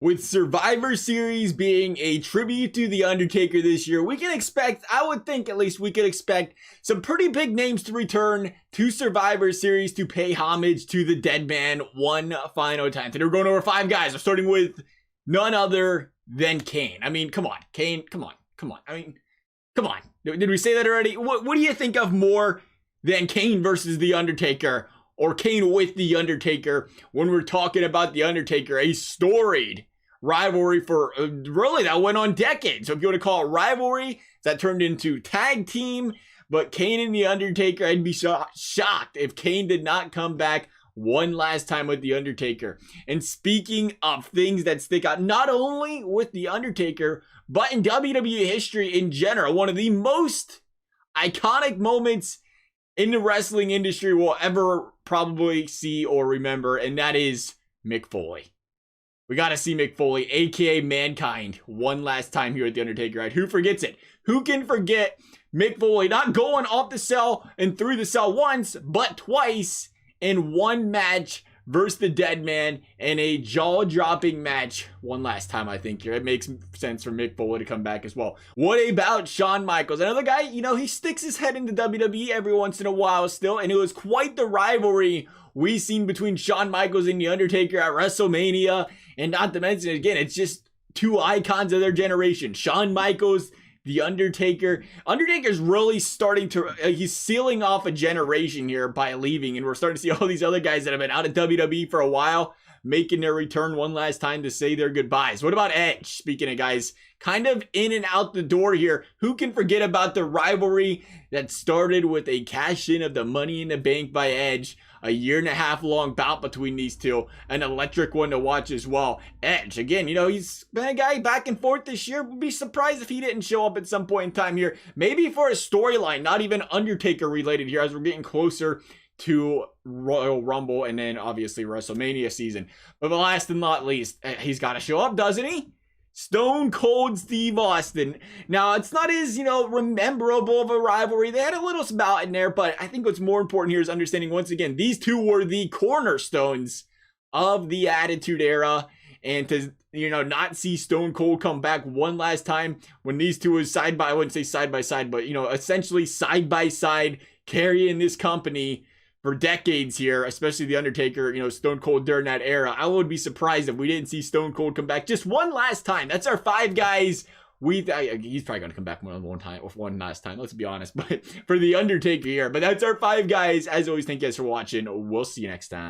With Survivor Series being a tribute to The Undertaker this year, we can expect, I would think at least we could expect some pretty big names to return to Survivor Series to pay homage to the dead man one final time. Today we're going over 5 guys. We're starting with none other than Kane. I mean, come on, Kane, come on. I mean, come on. Did we say that already? What do you think of more than Kane versus The Undertaker, or Kane with The Undertaker, when we're talking about The Undertaker, a storied rivalry for really that went on decades. So if you want to call it rivalry, that turned into tag team. But Kane and The Undertaker, I'd be shocked if Kane did not come back one last time with The Undertaker. And speaking of things that stick out, not only with The Undertaker, but in WWE history in general, one of the most iconic moments in the wrestling industry we'll ever probably see or remember, and that is Mick Foley. We got to see Mick Foley, aka Mankind, one last time here at The Undertaker, right? Who forgets it? Who can forget Mick Foley not going off the cell and through the cell once, but twice in one match versus the dead man in a jaw-dropping match one last time, I think here. It makes sense for Mick Foley to come back as well. What about Shawn Michaels? Another guy, you know, he sticks his head into WWE every once in a while still, and it was quite the rivalry we seen between Shawn Michaels and The Undertaker at WrestleMania. And not to mention, again, it's just two icons of their generation. Shawn Michaels, The Undertaker. Undertaker's really starting to, he's sealing off a generation here by leaving. And we're starting to see all these other guys that have been out of WWE for a while making their return one last time to say their goodbyes. What about Edge? Speaking of guys kind of in and out the door here, who can forget about the rivalry that started with a cash in of the Money in the Bank by Edge, a 1.5 year long bout between these two, an electric one to watch as well. Edge, again, you know, he's been a guy back and forth this year. Would be surprised if he didn't show up at some point in time here, maybe for a storyline, not even Undertaker related here, as we're getting closer to Royal Rumble and then obviously WrestleMania season. But last and not least, he's got to show up, doesn't he? Stone Cold Steve Austin. Now, it's not as, you know, rememberable of a rivalry. They had a little spout in there, but I think what's more important here is understanding, once again, these two were the cornerstones of the Attitude Era. And to, you know, not see Stone Cold come back one last time when these two was side by, I wouldn't say side by side, but, you know, essentially side by side carrying this company for decades here, especially The Undertaker, you know, Stone Cold during that era. I would be surprised if we didn't see Stone Cold come back just one last time. That's our 5 guys. He's probably going to come back one last time, let's be honest, but for The Undertaker here. But that's our 5 guys. As always, thank you guys for watching. We'll see you next time.